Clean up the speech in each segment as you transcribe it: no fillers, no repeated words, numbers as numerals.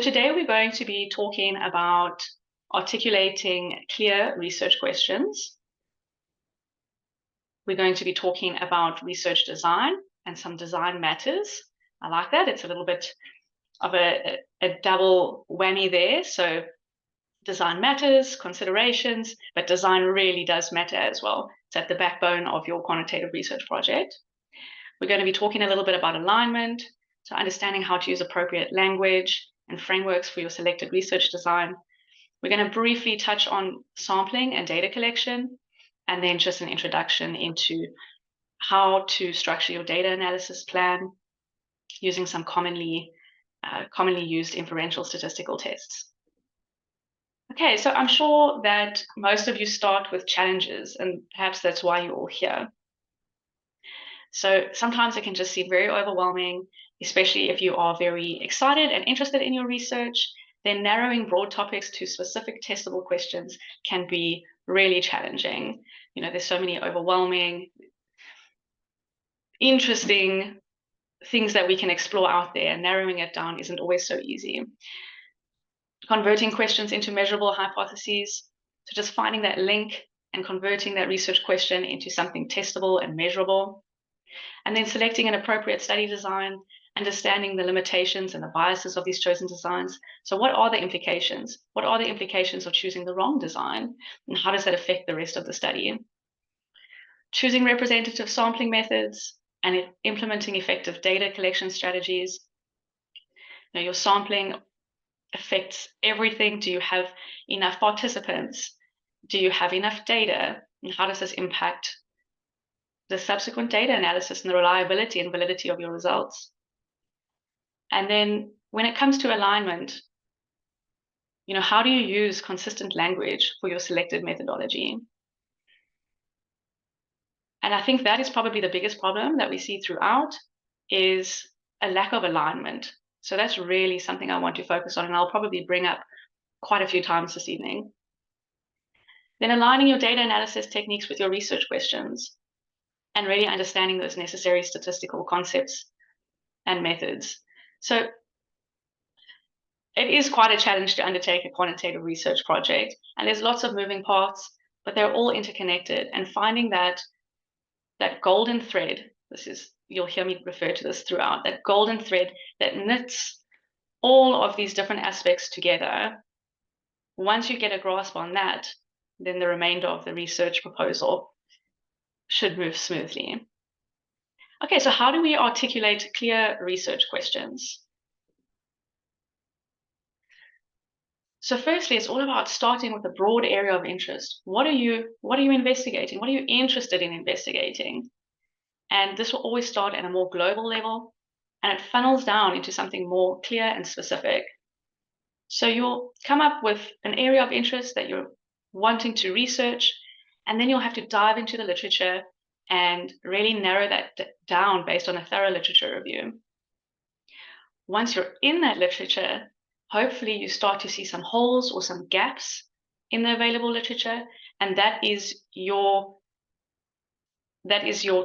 Today we're going to be talking about articulating clear research questions. We're going to be talking about research design and some design matters. I like that. It's a little bit of a double whammy there. So design matters, considerations, but design really does matter as well. It's at the backbone of your quantitative research project. We're going to be talking a little bit about alignment, so understanding how to use appropriate language and frameworks for your selected research design. We're going to briefly touch on sampling and data collection, and then just an introduction into how to structure your data analysis plan using some commonly used inferential statistical tests. Okay, so I'm sure that most of you start with challenges, and perhaps that's why you're all here. So sometimes it can just seem very overwhelming, especially if you are very excited and interested in your research. Then narrowing broad topics to specific testable questions can be really challenging. You know, there's so many overwhelming, interesting things that we can explore out there, and narrowing it down isn't always so easy. Converting questions into measurable hypotheses, so just finding that link and converting that research question into something testable and measurable. And then selecting an appropriate study design, understanding the limitations and the biases of these chosen designs. So what are the implications? What are the implications of choosing the wrong design? And how does that affect the rest of the study? Choosing representative sampling methods and implementing effective data collection strategies. Now, your sampling affects everything. Do you have enough participants? Do you have enough data? And how does this impact the subsequent data analysis and the reliability and validity of your results? And then when it comes to alignment, you know, how do you use consistent language for your selected methodology? And I think that is probably the biggest problem that we see throughout, is a lack of alignment. So that's really something I want to focus on, and I'll probably bring up quite a few times this evening. Then aligning your data analysis techniques with your research questions, and really understanding those necessary statistical concepts and methods. So it is quite a challenge to undertake a quantitative research project, and there's lots of moving parts, but they're all interconnected. And finding that golden thread, you'll hear me refer to this throughout, that golden thread that knits all of these different aspects together. Once you get a grasp on that, then the remainder of the research proposal should move smoothly. Okay, so how do we articulate clear research questions? So firstly, it's all about starting with a broad area of interest. What are you investigating? What are you interested in investigating? And this will always start at a more global level, and it funnels down into something more clear and specific. So you'll come up with an area of interest that you're wanting to research, and then you'll have to dive into the literature and really narrow that down based on a thorough literature review. Once you're in that literature, hopefully you start to see some holes or some gaps in the available literature, and that is your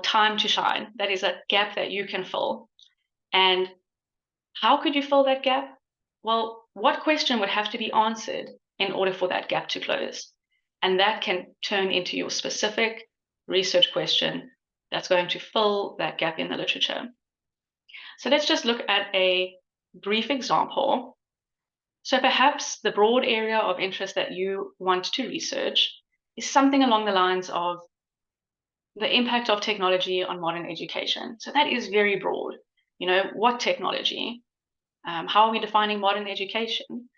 time to shine. That is a gap that you can fill. And how could you fill that gap? Well, what question would have to be answered in order for that gap to close? And that can turn into your specific research question that's going to fill that gap in the literature. So let's just look at a brief example. So perhaps the broad area of interest that you want to research is something along the lines of the impact of technology on modern education. So that is very broad. You know, what technology? How are we defining modern education?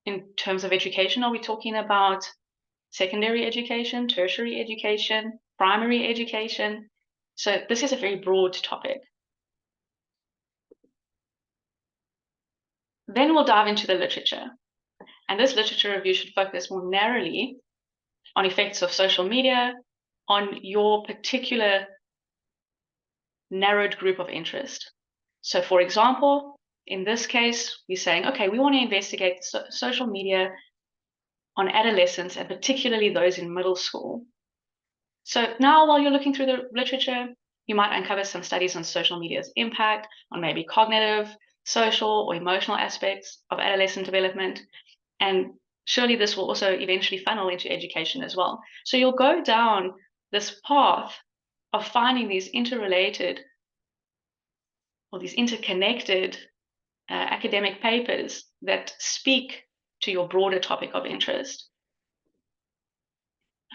In terms of education, are we talking about secondary education, tertiary education, primary education? So this is a very broad topic. Then we'll dive into the literature. And this literature review should focus more narrowly on effects of social media on your particular narrowed group of interest. So for example, in this case, we're saying, okay, we want to investigate social media on adolescents, and particularly those in middle school. So now while you're looking through the literature, you might uncover some studies on social media's impact on maybe cognitive, social or emotional aspects of adolescent development. And surely this will also eventually funnel into education as well. So you'll go down this path of finding these interrelated or these interconnected academic papers that speak to your broader topic of interest.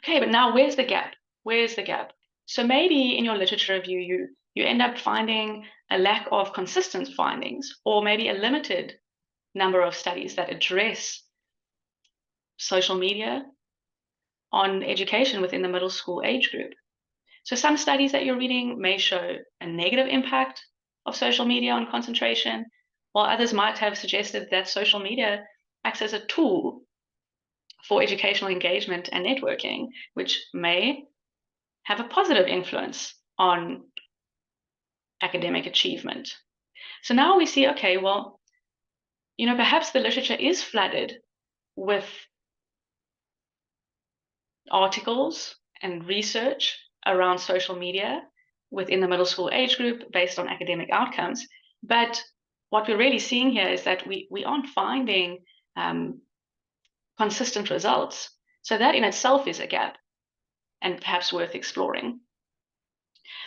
Okay, but now where's the gap? Where's the gap? So maybe in your literature review, you end up finding a lack of consistent findings, or maybe a limited number of studies that address social media on education within the middle school age group. So some studies that you're reading may show a negative impact of social media on concentration, while others might have suggested that social media acts as a tool for educational engagement and networking, which may have a positive influence on academic achievement. So now we see, okay, well, perhaps the literature is flooded with articles and research around social media within the middle school age group based on academic outcomes. But what we're really seeing here is that we aren't finding consistent results. So that in itself is a gap and perhaps worth exploring.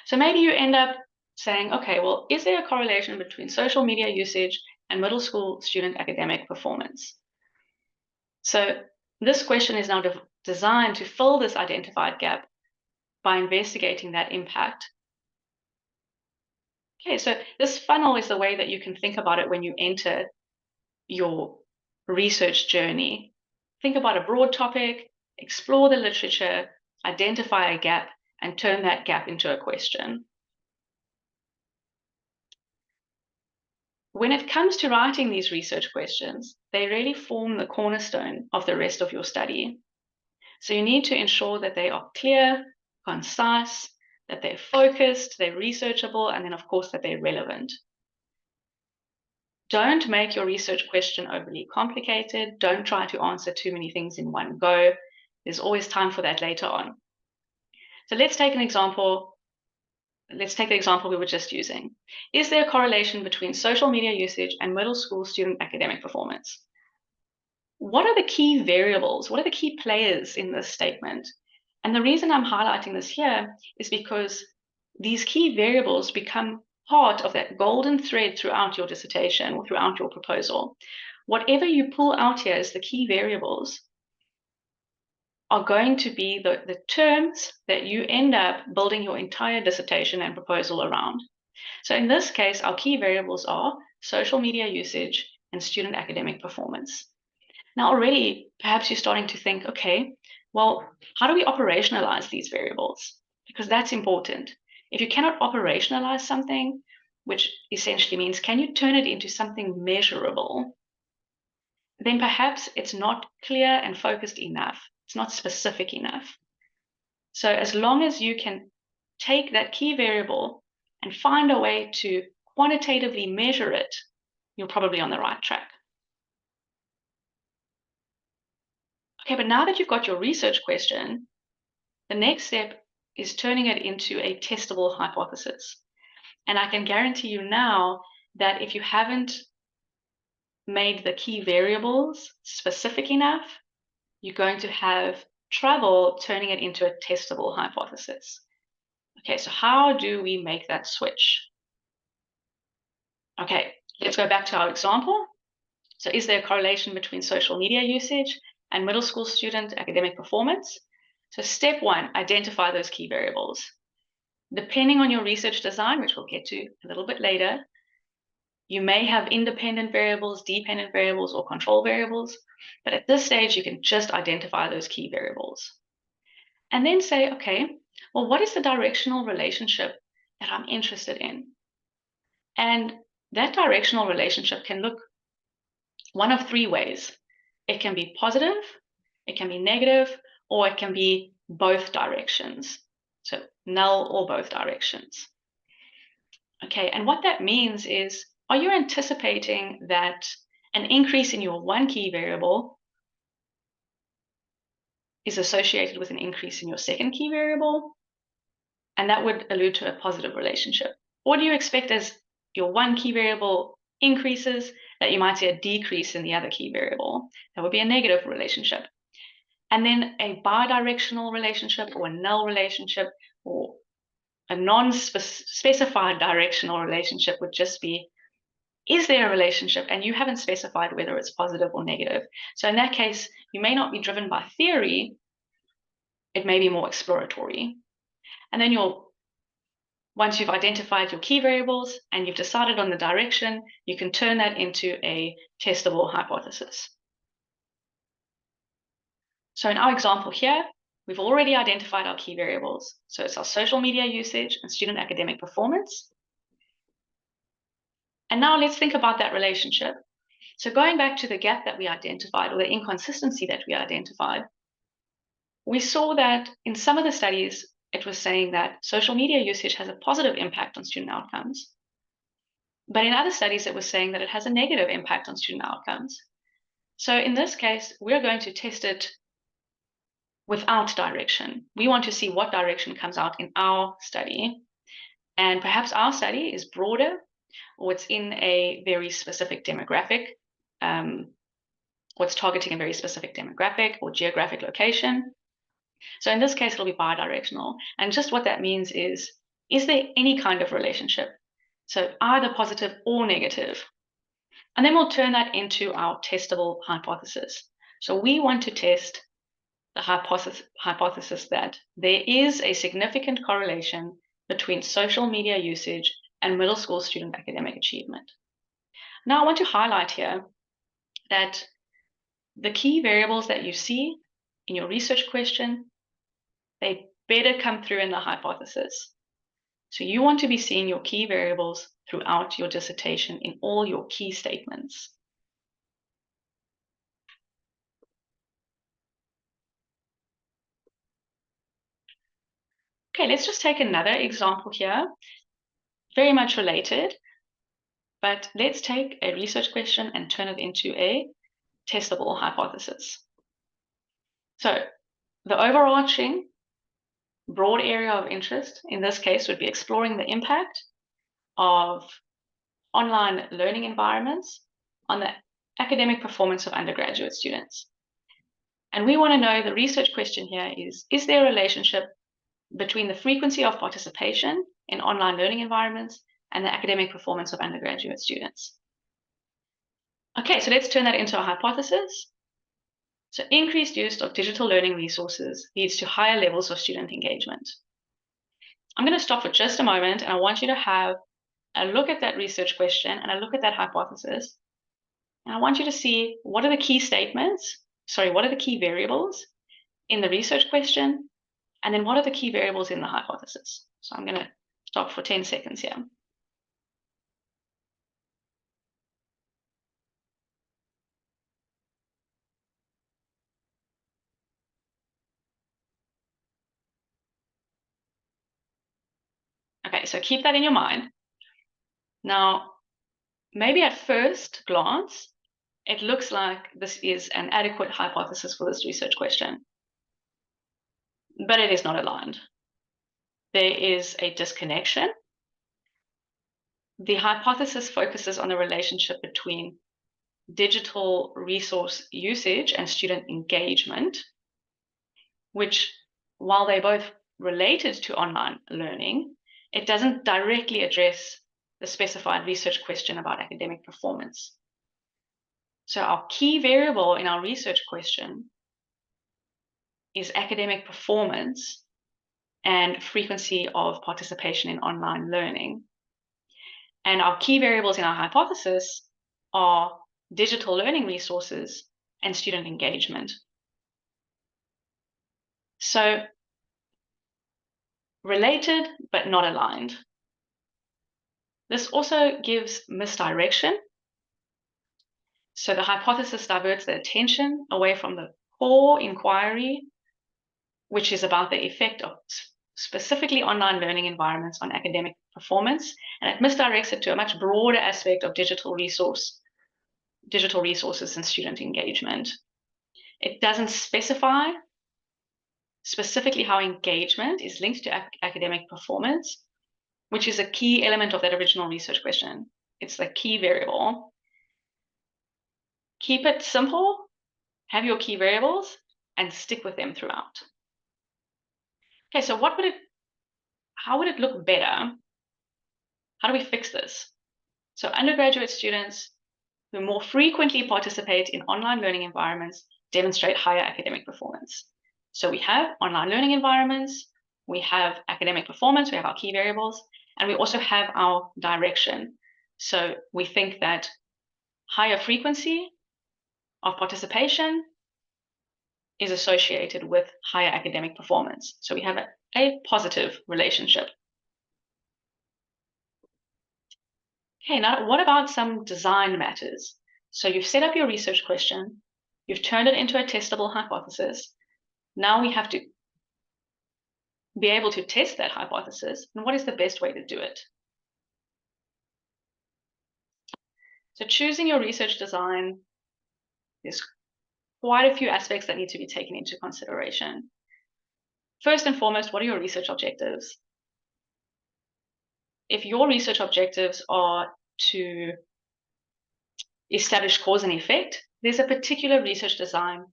So maybe you end up saying, okay, well, is there a correlation between social media usage and middle school student academic performance? So this question is now designed to fill this identified gap by investigating that impact. Okay, so this funnel is the way that you can think about it when you enter your research journey. Think about a broad topic, explore the literature, identify a gap, and turn that gap into a question. When it comes to writing these research questions, they really form the cornerstone of the rest of your study. So you need to ensure that they are clear, concise, that they're focused, they're researchable, and then of course that they're relevant. Don't make your research question overly complicated. Don't try to answer too many things in one go. There's always time for that later on. So let's take an example. Let's take the example we were just using. Is there a correlation between social media usage and middle school student academic performance? What are the key variables? What are the key players in this statement? And the reason I'm highlighting this here is because these key variables become part of that golden thread throughout your dissertation or throughout your proposal. Whatever you pull out here as the key variables are going to be the terms that you end up building your entire dissertation and proposal around. So in this case, our key variables are social media usage and student academic performance. Now already, perhaps you're starting to think, okay, well, how do we operationalize these variables? Because that's important. If you cannot operationalize something, which essentially means can you turn it into something measurable, then perhaps it's not clear and focused enough. It's not specific enough. So as long as you can take that key variable and find a way to quantitatively measure it, you're probably on the right track. Okay, but now that you've got your research question, the next step is turning it into a testable hypothesis. And I can guarantee you now that if you haven't made the key variables specific enough, you're going to have trouble turning it into a testable hypothesis. Okay, so how do we make that switch? Okay, let's go back to our example. So is there a correlation between social media usage and middle school student academic performance? So step one, identify those key variables. Depending on your research design, which we'll get to a little bit later, you may have independent variables, dependent variables, or control variables. But at this stage, you can just identify those key variables. And then say, okay, well, what is the directional relationship that I'm interested in? And that directional relationship can look one of three ways. It can be positive, it can be negative, or it can be both directions. So null or both directions. Okay, and what that means is, are you anticipating that an increase in your one key variable is associated with an increase in your second key variable? And that would allude to a positive relationship. Or do you expect as your one key variable increases, that you might see a decrease in the other key variable. That would be a negative relationship. And then a bidirectional relationship or a null relationship or a non-specified directional relationship would just be, is there a relationship? And you haven't specified whether it's positive or negative. So in that case, you may not be driven by theory, it may be more exploratory. And then once you've identified your key variables and you've decided on the direction, you can turn that into a testable hypothesis. So in our example here, we've already identified our key variables. So it's our social media usage and student academic performance. And now let's think about that relationship. So going back to the gap that we identified, or the inconsistency that we identified, we saw that in some of the studies, it was saying that social media usage has a positive impact on student outcomes. But in other studies, it was saying that it has a negative impact on student outcomes. So in this case, we're going to test it without direction. We want to see what direction comes out in our study. And perhaps our study is broader, or it's in a very specific demographic, or it's targeting a very specific demographic or geographic location. So in this case, it'll be bidirectional. And just what that means is there any kind of relationship? So either positive or negative. And then we'll turn that into our testable hypothesis. So we want to test the hypothesis that there is a significant correlation between social media usage and middle school student academic achievement. Now I want to highlight here that the key variables that you see in your research question, they better come through in the hypothesis. So you want to be seeing your key variables throughout your dissertation in all your key statements. Okay, let's just take another example here, very much related, but let's take a research question and turn it into a testable hypothesis. So the overarching broad area of interest in this case would be exploring the impact of online learning environments on the academic performance of undergraduate students. And we want to know, the research question here is there a relationship between the frequency of participation in online learning environments and the academic performance of undergraduate students? Okay, so let's turn that into a hypothesis. So increased use of digital learning resources leads to higher levels of student engagement. I'm going to stop for just a moment, and I want you to have a look at that research question and a look at that hypothesis. And I want you to see what are the key what are the key variables in the research question, and then what are the key variables in the hypothesis. So I'm going to stop for 10 seconds here. Okay, so keep that in your mind. Now, maybe at first glance, it looks like this is an adequate hypothesis for this research question, but it is not aligned. There is a disconnection. The hypothesis focuses on the relationship between digital resource usage and student engagement, which, while they both related to online learning, it doesn't directly address the specified research question about academic performance. So our key variable in our research question is academic performance and frequency of participation in online learning. And our key variables in our hypothesis are digital learning resources and student engagement. So related, but not aligned. This also gives misdirection. So the hypothesis diverts the attention away from the core inquiry, which is about the effect of specifically online learning environments on academic performance, and it misdirects it to a much broader aspect of digital resources and student engagement. It doesn't specify specifically how engagement is linked to academic performance, which is a key element of that original research question. It's the key variable. Keep it simple, have your key variables, and stick with them throughout. Okay, so how would it look better? How do we fix this? So undergraduate students who more frequently participate in online learning environments demonstrate higher academic performance. So we have online learning environments, we have academic performance, we have our key variables, and we also have our direction. So we think that higher frequency of participation is associated with higher academic performance. So we have a positive relationship. Okay, now what about some design matters? So you've set up your research question, you've turned it into a testable hypothesis. Now we have to be able to test that hypothesis, and what is the best way to do it? So choosing your research design, there's quite a few aspects that need to be taken into consideration. First and foremost, what are your research objectives? If your research objectives are to establish cause and effect, there's a particular research design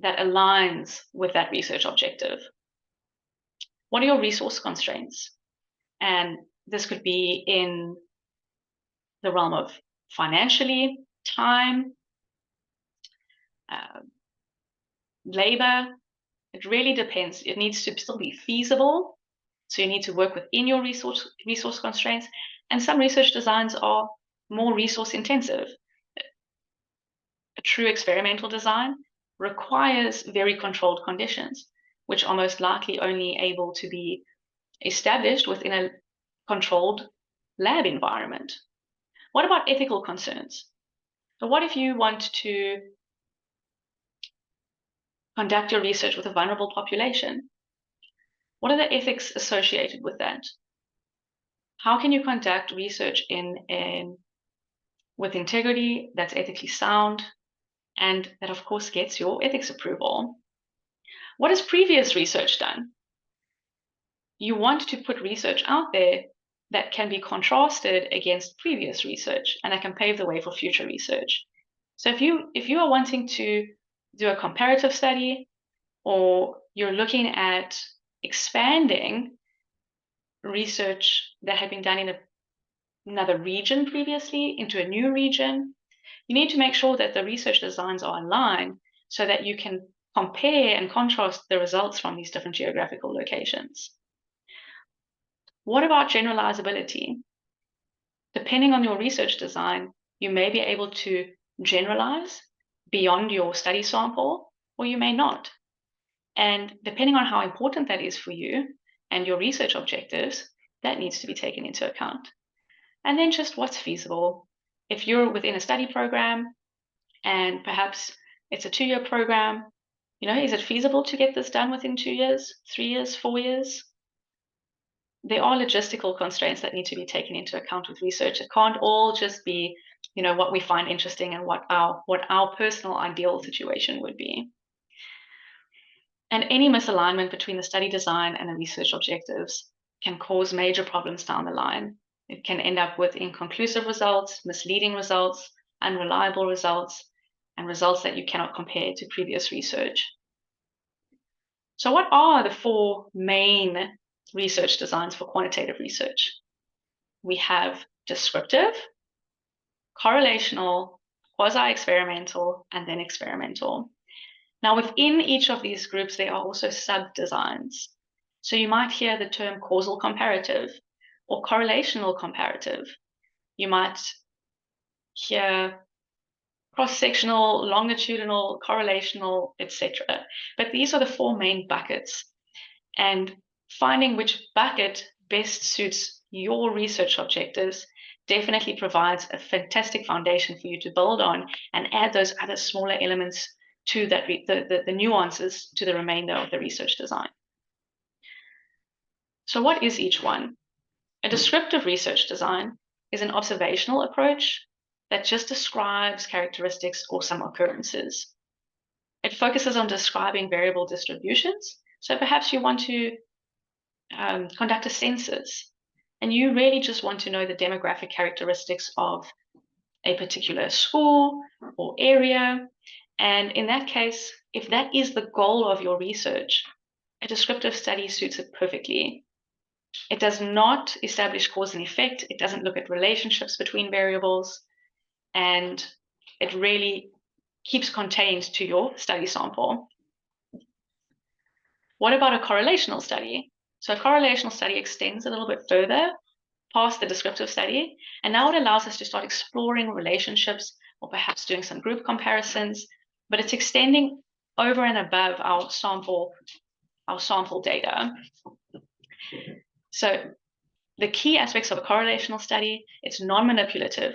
that aligns with that research objective. What are your resource constraints? And this could be in the realm of financially, time, labor. It really depends. It needs to still be feasible. So you need to work within your resource constraints. And some research designs are more resource intensive. A true experimental design requires very controlled conditions, which are most likely only able to be established within a controlled lab environment. What about ethical concerns? So what if you want to conduct your research with a vulnerable population? What are the ethics associated with that? How can you conduct research with integrity that's ethically sound and that, of course, gets your ethics approval? What has previous research done? You want to put research out there that can be contrasted against previous research and that can pave the way for future research. So if you are wanting to do a comparative study, or you're looking at expanding research that had been done in another region previously into a new region, you need to make sure that the research designs are aligned so that you can compare and contrast the results from these different geographical locations. What about generalizability? Depending on your research design, you may be able to generalize beyond your study sample, or you may not. And depending on how important that is for you and your research objectives, that needs to be taken into account. And then just what's feasible. If you're within a study program and perhaps it's a 2-year program, is it feasible to get this done within 2 years, 3 years, 4 years? There are logistical constraints that need to be taken into account with research. It can't all just be, what we find interesting and what our personal ideal situation would be. And any misalignment between the study design and the research objectives can cause major problems down the line. It can end up with inconclusive results, misleading results, unreliable results, and results that you cannot compare to previous research. So what are the 4 main research designs for quantitative research? We have descriptive, correlational, quasi-experimental, and then experimental. Now, within each of these groups, there are also sub-designs. So you might hear the term causal comparative or correlational comparative. You might hear cross-sectional, longitudinal, correlational, etc. But these are the 4 main buckets. And finding which bucket best suits your research objectives definitely provides a fantastic foundation for you to build on and add those other smaller elements to that the nuances to the remainder of the research design. So what is each one? A descriptive research design is an observational approach that just describes characteristics or some occurrences. It focuses on describing variable distributions. So perhaps you want to conduct a census. and you really just want to know the demographic characteristics of a particular school or area. And in that case, if that is the goal of your research, a descriptive study suits it perfectly. It does not establish cause and effect. It doesn't look at relationships between variables, and it really keeps contained to your study sample. What about a correlational study? So a correlational study extends a little bit further past the descriptive study, and now it allows us to start exploring relationships or perhaps doing some group comparisons, but it's extending over and above our sample data. So the key aspects of a correlational study, it's non-manipulative.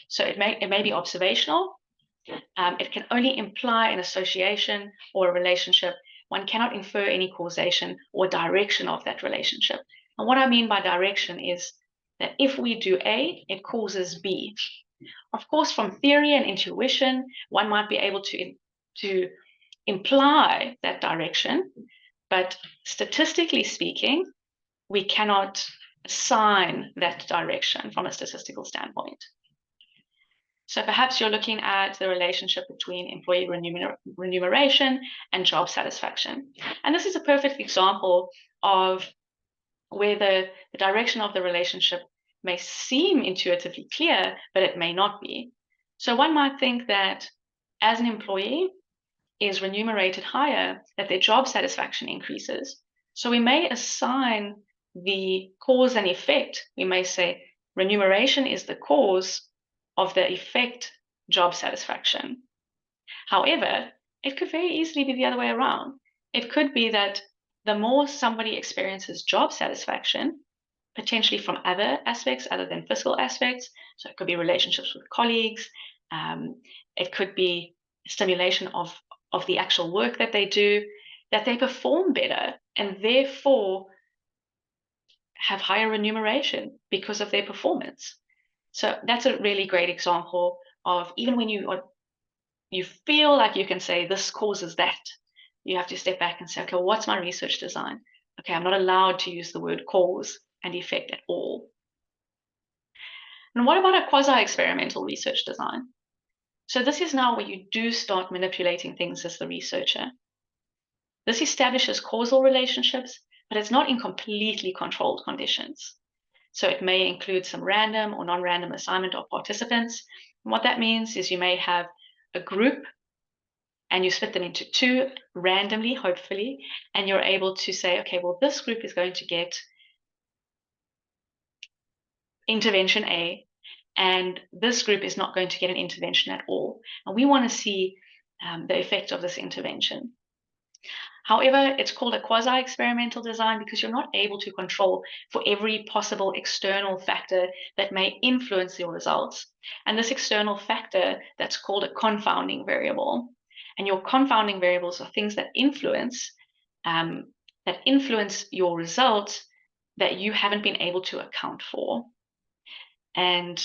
So it may be observational. It can only imply an association or a relationship. One cannot infer any causation or direction of that relationship. And what I mean by direction is that if we do A, it causes B. Of course, from theory and intuition, one might be able to imply that direction, but statistically speaking, we cannot assign that direction from a statistical standpoint. So perhaps you're looking at the relationship between employee remuneration and job satisfaction. And this is a perfect example of where the direction of the relationship may seem intuitively clear, but it may not be. So one might think that as an employee is remunerated higher, that their job satisfaction increases. So we may assign the cause and effect. We may say remuneration is the cause of the effect, job satisfaction. However, it could very easily be the other way around. It could be that the more somebody experiences job satisfaction, potentially from other aspects other than physical aspects, so it could be relationships with colleagues, it could be stimulation of the actual work that they do, that they perform better and therefore have higher remuneration because of their performance. So that's a really great example of even when you feel like you can say this causes that, you have to step back and say, okay, well, what's my research design? Okay, I'm not allowed to use the word cause and effect at all. And what about a quasi-experimental research design? So this is now where you do start manipulating things as the researcher. This establishes causal relationships, but it's not in completely controlled conditions. So it may include some random or non-random assignment of participants. And what that means is you may have a group and you split them into two randomly, hopefully, and you're able to say, okay, well, this group is going to get intervention A, and this group is not going to get an intervention at all. And we want to see the effect of this intervention. However, it's called a quasi-experimental design because you're not able to control for every possible external factor that may influence your results. And this external factor, that's called a confounding variable. And your confounding variables are things that influence your results that you haven't been able to account for. And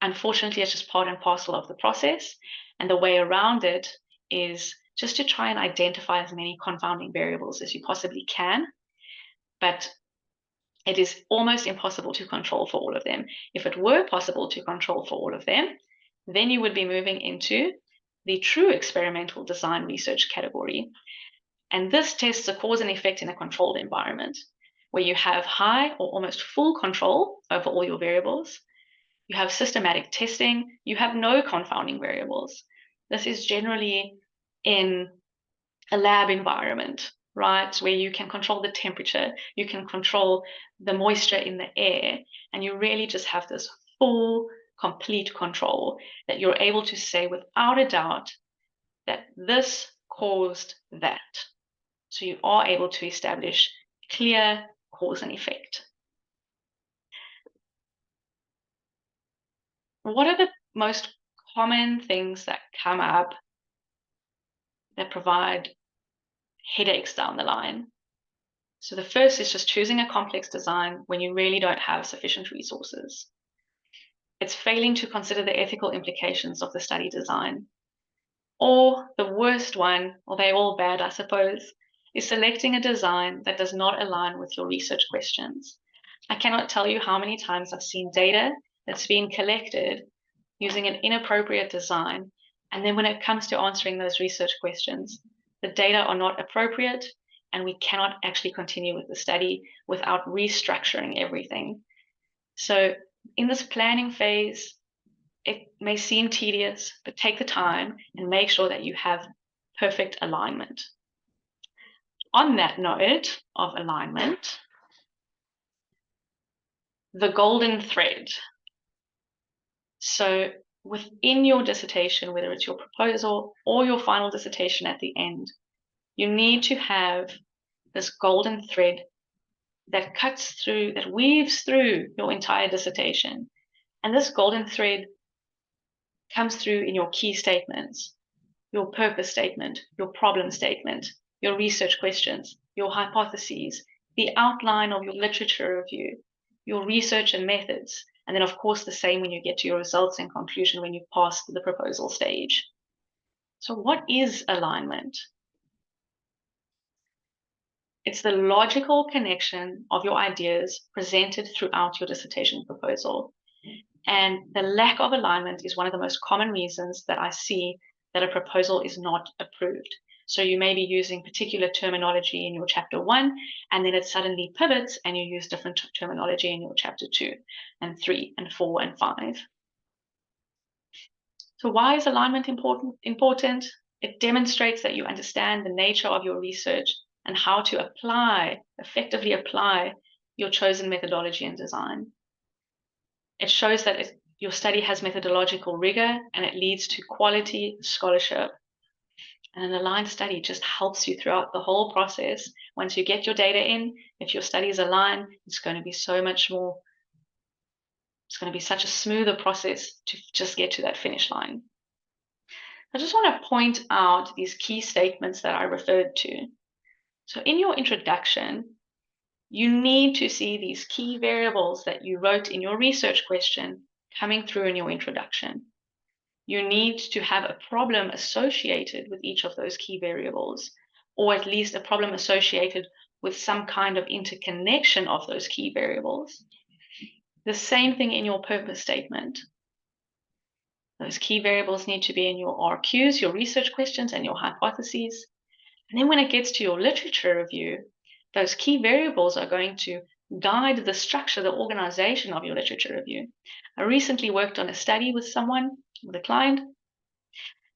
unfortunately, it's just part and parcel of the process. And the way around it is just to try and identify as many confounding variables as you possibly can. But it is almost impossible to control for all of them. If it were possible to control for all of them, then you would be moving into the true experimental design research category. And this tests a cause and effect in a controlled environment where you have high or almost full control over all your variables. You have systematic testing. You have no confounding variables. This is generally in a lab environment, right, where you can control the temperature, you can control the moisture in the air, and you really just have this full, complete control that you're able to say without a doubt that this caused that. So you are able to establish clear cause and effect. What are the most common things that come up that provide headaches down the line? So the first is just choosing a complex design when you really don't have sufficient resources. It's failing to consider the ethical implications of the study design. Or the worst one, or they're all bad, I suppose, is selecting a design that does not align with your research questions. I cannot tell you how many times I've seen data that's been collected using an inappropriate design, and then when it comes to answering those research questions, the data are not appropriate, and we cannot actually continue with the study without restructuring everything. So in this planning phase, it may seem tedious, but take the time and make sure that you have perfect alignment. On that note of alignment, the golden thread. So within your dissertation, whether it's your proposal or your final dissertation at the end, you need to have this golden thread that cuts through, that weaves through your entire dissertation. And this golden thread comes through in your key statements, your purpose statement, your problem statement, your research questions, your hypotheses, the outline of your literature review, your research and methods, and then of course the same when you get to your results and conclusion when you've passed the proposal stage. So what is alignment? It's the logical connection of your ideas presented throughout your dissertation proposal. And the lack of alignment is one of the most common reasons that I see that a proposal is not approved. So you may be using particular terminology in your chapter 1, and then it suddenly pivots and you use different terminology in your chapter 2 and 3 and 4 and 5. So why is alignment important? It demonstrates that you understand the nature of your research and how to effectively apply your chosen methodology and design. It shows that your study has methodological rigor and it leads to quality scholarship. And an aligned study just helps you throughout the whole process. Once you get your data in, if your study is aligned, it's going to be so much more, it's going to be such a smoother process to just get to that finish line. I just want to point out these key statements that I referred to. So in your introduction, you need to see these key variables that you wrote in your research question coming through in your introduction. You need to have a problem associated with each of those key variables, or at least a problem associated with some kind of interconnection of those key variables. The same thing in your purpose statement. Those key variables need to be in your RQs, your research questions, and your hypotheses. And then when it gets to your literature review, those key variables are going to guide the structure, the organization of your literature review. I recently worked on a study with a client,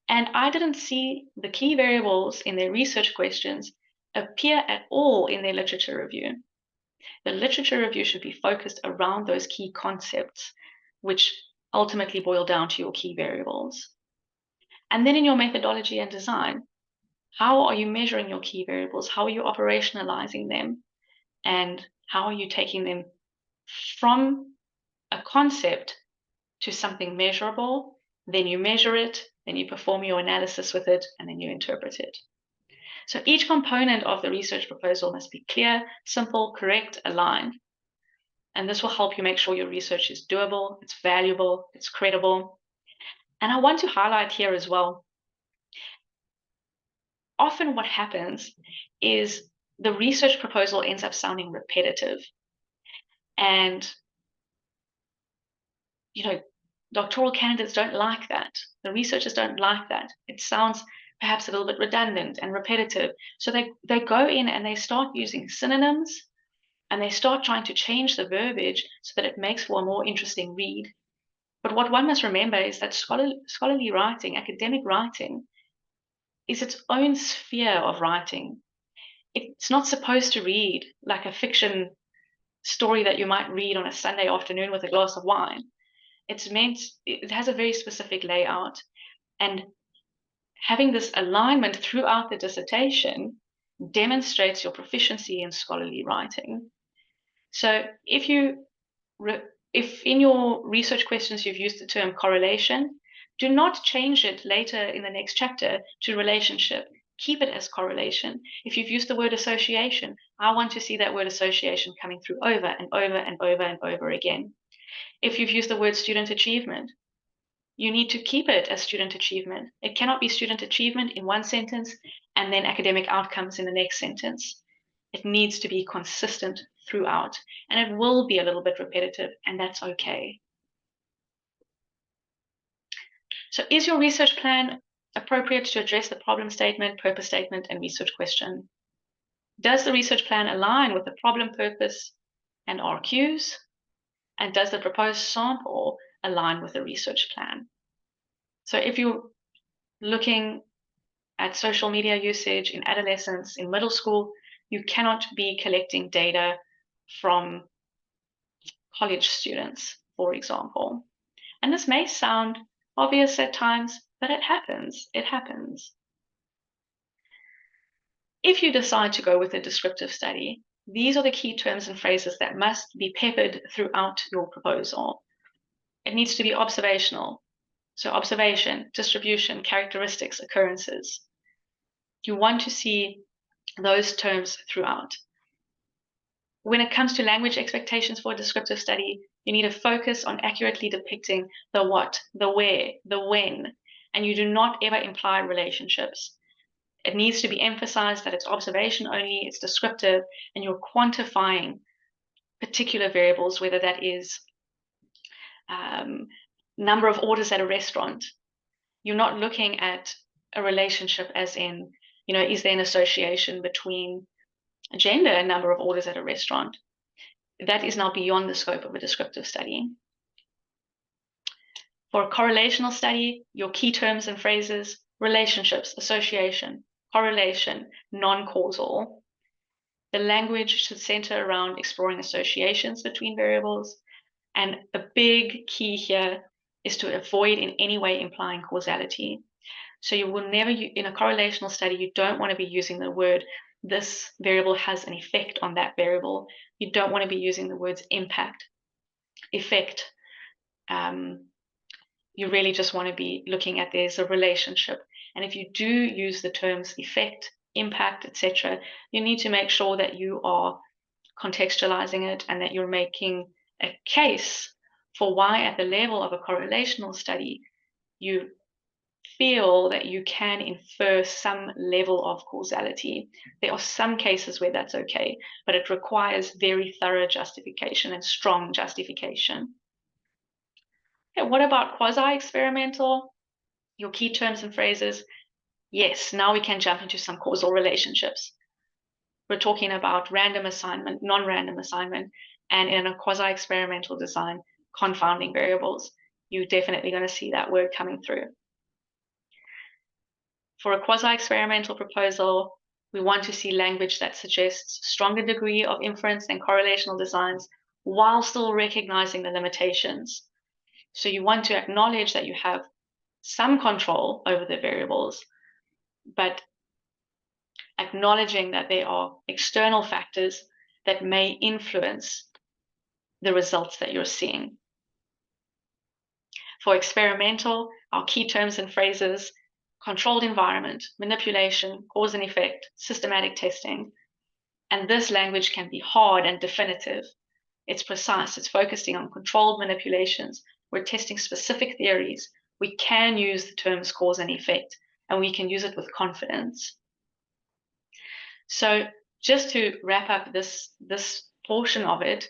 and I didn't see the key variables in their research questions appear at all in their literature review. The literature review should be focused around those key concepts, which ultimately boil down to your key variables. And then in your methodology and design, how are you measuring your key variables? How are you operationalizing them? And how are you taking them from a concept to something measurable? Then you measure it, then you perform your analysis with it, and then you interpret it. So each component of the research proposal must be clear, simple, correct, aligned. And this will help you make sure your research is doable, it's valuable, it's credible. And I want to highlight here as well, often what happens is the research proposal ends up sounding repetitive. And, doctoral candidates don't like that. The researchers don't like that. It sounds perhaps a little bit redundant and repetitive. So they go in and they start using synonyms, and they start trying to change the verbiage so that it makes for a more interesting read. But what one must remember is that scholarly writing, academic writing, is its own sphere of writing. It's not supposed to read like a fiction story that you might read on a Sunday afternoon with a glass of wine. It has a very specific layout, and having this alignment throughout the dissertation demonstrates your proficiency in scholarly writing. So if in your research questions you've used the term correlation, do not change it later in the next chapter to relationship. Keep it as correlation. If you've used the word association, I want to see that word association coming through over and over and over and over again. If you've used the word student achievement, you need to keep it as student achievement. It cannot be student achievement in one sentence and then academic outcomes in the next sentence. It needs to be consistent throughout, and it will be a little bit repetitive, and that's okay. So is your research plan appropriate to address the problem statement, purpose statement, and research question? Does the research plan align with the problem, purpose, and RQs? And does the proposed sample align with the research plan? So if you're looking at social media usage in adolescence, in middle school, you cannot be collecting data from college students, for example. And this may sound obvious at times, but it happens. It happens. If you decide to go with a descriptive study, these are the key terms and phrases that must be peppered throughout your proposal. It needs to be observational. So observation, distribution, characteristics, occurrences. You want to see those terms throughout. When it comes to language expectations for a descriptive study, you need to focus on accurately depicting the what, the where, the when, and you do not ever imply relationships. It needs to be emphasized that it's observation only, it's descriptive, and you're quantifying particular variables, whether that is number of orders at a restaurant. You're not looking at a relationship as in, is there an association between gender and number of orders at a restaurant? That is now beyond the scope of a descriptive study. For a correlational study, your key terms and phrases: relationships, association, correlation, non-causal. The language should center around exploring associations between variables. And a big key here is to avoid in any way implying causality. So you will never, in a correlational study, you don't want to be using the word, this variable has an effect on that variable. You don't want to be using the words impact, effect. You really just want to be looking at there's a relationship. And if you do use the terms effect, impact, etc., you need to make sure that you are contextualizing it and that you're making a case for why at the level of a correlational study you feel that you can infer some level of causality. There are some cases where that's okay, but it requires very thorough justification and strong justification. Okay, what about quasi-experimental? Your key terms and phrases. Yes, now we can jump into some causal relationships. We're talking about random assignment, non-random assignment, and in a quasi-experimental design, confounding variables. You're definitely going to see that word coming through. For a quasi-experimental proposal, we want to see language that suggests stronger degree of inference than correlational designs while still recognizing the limitations. So you want to acknowledge that you have some control over the variables, but acknowledging that there are external factors that may influence the results that you're seeing. For experimental, our key terms and phrases: controlled environment, manipulation, cause and effect, systematic testing. And this language can be hard and definitive. It's precise, it's focusing on controlled manipulations. We're testing specific theories. We can use the terms cause and effect, and we can use it with confidence. So just to wrap up this portion of it,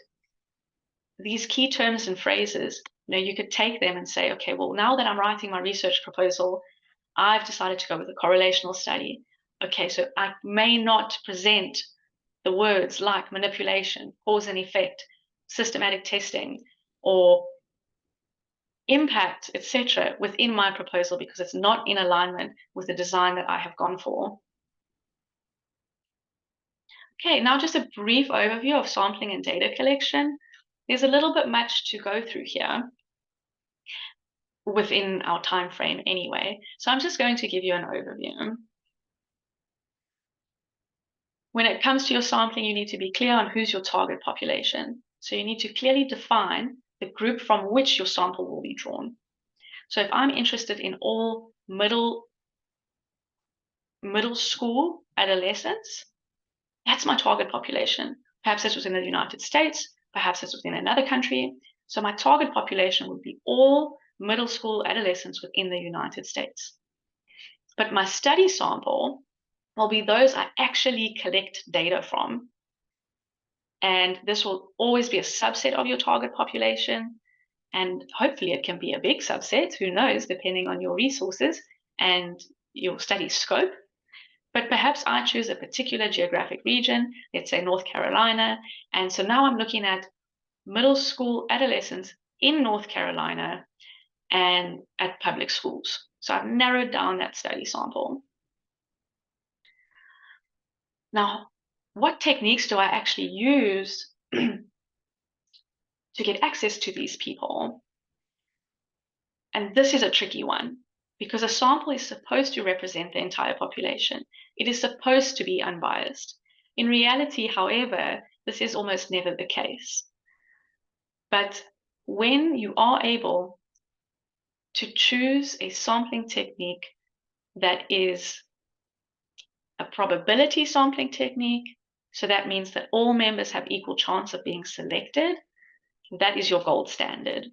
these key terms and phrases, you could take them and say, okay, well, now that I'm writing my research proposal, I've decided to go with a correlational study. Okay, so I may not present the words like manipulation, cause and effect, systematic testing, or impact, etc., within my proposal because it's not in alignment with the design that I have gone for. Okay, now just a brief overview of sampling and data collection. There's a little bit much to go through here within our time frame anyway. So I'm just going to give you an overview. When it comes to your sampling, you need to be clear on who's your target population. So you need to clearly define the group from which your sample will be drawn. So if I'm interested in all middle school adolescents, that's my target population. Perhaps it's within the United States, perhaps it's within another country. So my target population would be all middle school adolescents within the United States. But my study sample will be those I actually collect data from. And this will always be a subset of your target population. And hopefully it can be a big subset, who knows, depending on your resources and your study scope. But perhaps I choose a particular geographic region, let's say North Carolina. And so now I'm looking at middle school adolescents in North Carolina and at public schools. So I've narrowed down that study sample. Now, what techniques do I actually use to get access to these people? And this is a tricky one because a sample is supposed to represent the entire population. It is supposed to be unbiased. In reality, however, this is almost never the case. But when you are able to choose a sampling technique that is a probability sampling technique, so that means that all members have equal chance of being selected, that is your gold standard.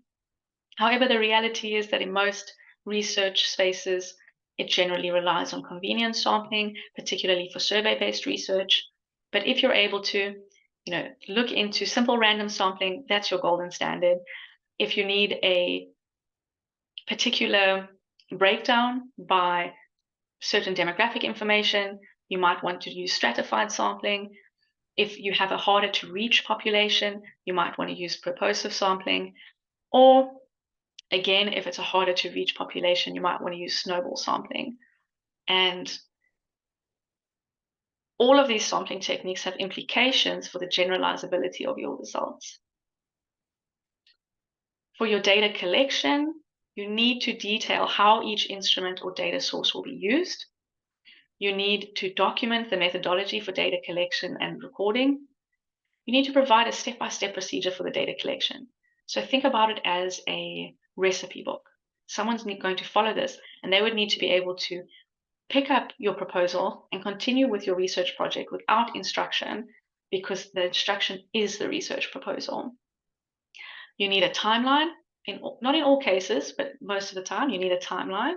However, the reality is that in most research spaces, it generally relies on convenience sampling, particularly for survey-based research. But if you're able to, look into simple random sampling, that's your golden standard. If you need a particular breakdown by certain demographic information, you might want to use stratified sampling. If you have a harder to reach population, you might want to use purposive sampling. Or again, if it's a harder to reach population, you might want to use snowball sampling. And all of these sampling techniques have implications for the generalizability of your results. For your data collection, you need to detail how each instrument or data source will be used. You need to document the methodology for data collection and recording. You need to provide a step-by-step procedure for the data collection. So think about it as a recipe book. Someone's going to follow this, and they would need to be able to pick up your proposal and continue with your research project without instruction, because the instruction is the research proposal. You need a timeline, not in all cases, but most of the time you need a timeline.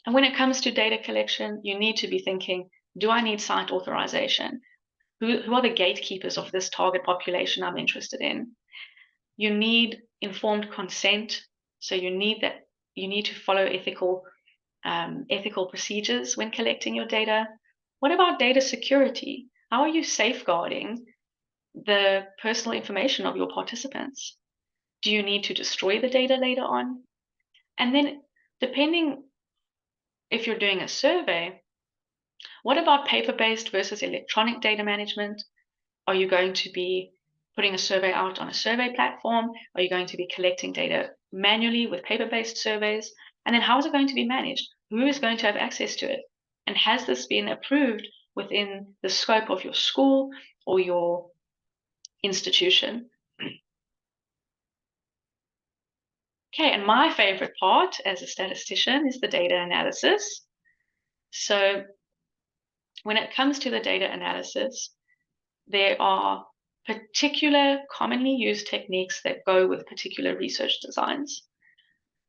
And when it comes to data collection, you need to be thinking, do I need site authorization? Who are the gatekeepers of this target population I'm interested in? You need informed consent. So you need to follow ethical procedures when collecting your data. What about data security? How are you safeguarding the personal information of your participants? Do you need to destroy the data later on? And then, depending if you're doing a survey, what about paper-based versus electronic data management? Are you going to be putting a survey out on a survey platform? Are you going to be collecting data manually with paper-based surveys? And then how is it going to be managed? Who is going to have access to it? And has this been approved within the scope of your school or your institution? Okay, and my favorite part as a statistician is the data analysis. So when it comes to the data analysis, there are particular commonly used techniques that go with particular research designs.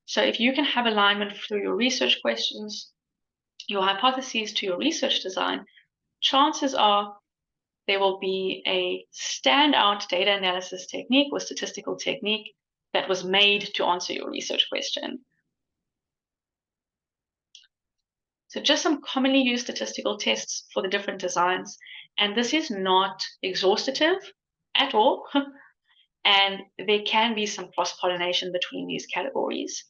So if you can have alignment through your research questions, your hypotheses to your research design, chances are there will be a standout data analysis technique or statistical technique that was made to answer your research question. So just some commonly used statistical tests for the different designs. And this is not exhaustive at all. And there can be some cross-pollination between these categories.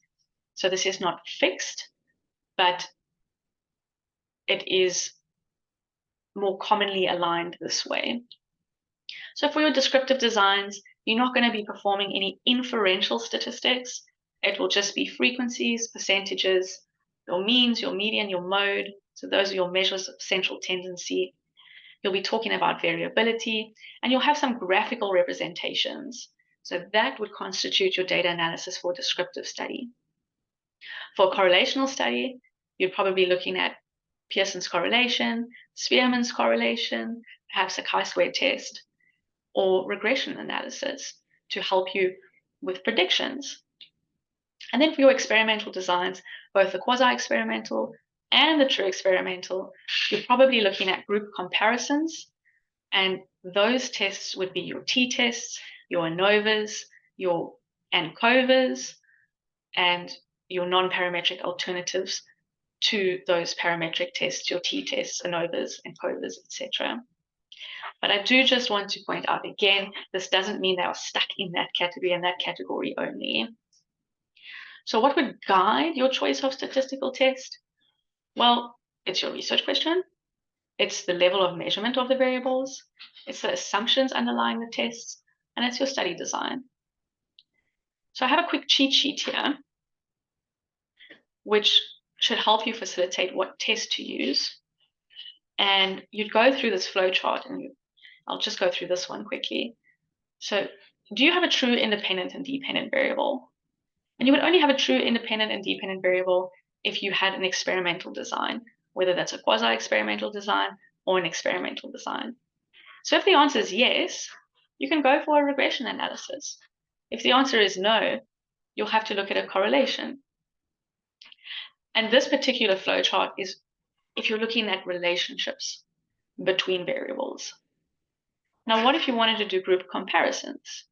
So this is not fixed, but it is more commonly aligned this way. So for your descriptive designs, you're not going to be performing any inferential statistics. It will just be frequencies, percentages, your means, your median, your mode. So those are your measures of central tendency. You'll be talking about variability, and you'll have some graphical representations. So that would constitute your data analysis for a descriptive study. For a correlational study, you're probably looking at Pearson's correlation, Spearman's correlation, perhaps a chi-square test, or regression analysis to help you with predictions. And then for your experimental designs, both the quasi-experimental and the true experimental, you're probably looking at group comparisons And those tests would be your t-tests, your ANOVAs, your ANCOVAs, and your non-parametric alternatives to those parametric tests, your t-tests, ANOVAs, ANCOVAs, etc. But I do just want to point out again, this doesn't mean they are stuck in that category and that category only. So what would guide your choice of statistical test? Well, it's your research question, it's the level of measurement of the variables, it's the assumptions underlying the tests, and it's your study design. So I have a quick cheat sheet here, which should help you facilitate what test to use. And you'd go through this flow chart, and I'll just go through this one quickly. So do you have a true independent and dependent variable? And you would only have a true independent and dependent variable if you had an experimental design, whether that's a quasi-experimental design or an experimental design. So if the answer is yes, you can go for a regression analysis. If the answer is no, you'll have to look at a correlation. And this particular flowchart is if you're looking at relationships between variables. Now, what if you wanted to do group comparisons?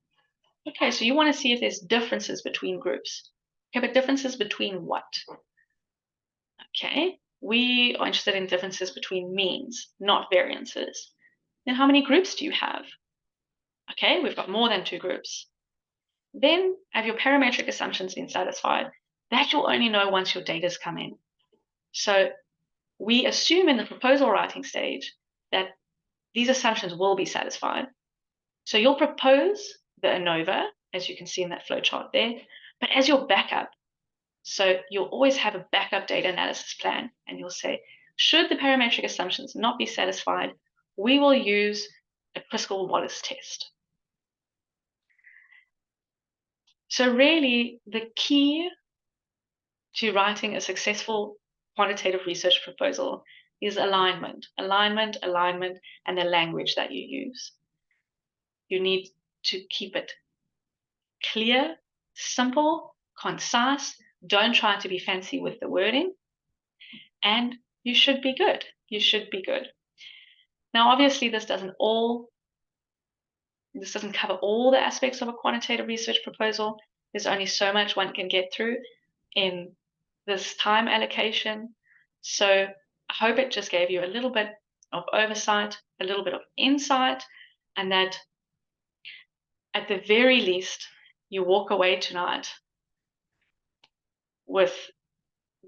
Okay, so you want to see if there's differences between groups. Okay, but differences between what? Okay, we are interested in differences between means, not variances. Then how many groups do you have? Okay, we've got more than 2 groups. Then have your parametric assumptions been satisfied? That you'll only know once your data's come in. So we assume in the proposal writing stage that these assumptions will be satisfied. So you'll propose the ANOVA, as you can see in that flowchart there, but as your backup. So you'll always have a backup data analysis plan, and you'll say, should the parametric assumptions not be satisfied, we will use a Kruskal-Wallis test. So really, the key to writing a successful quantitative research proposal is alignment, alignment, alignment, and the language that you use. You need to keep it clear, simple, concise. Don't try to be fancy with the wording. And you should be good. You should be good. Now, obviously, this doesn't cover all the aspects of a quantitative research proposal. There's only so much one can get through in this time allocation. So I hope it just gave you a little bit of oversight, a little bit of insight, and that at the very least, you walk away tonight with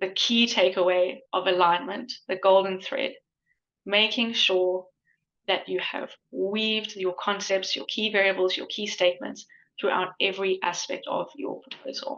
the key takeaway of alignment, the golden thread, making sure that you have weaved your concepts, your key variables, your key statements throughout every aspect of your proposal.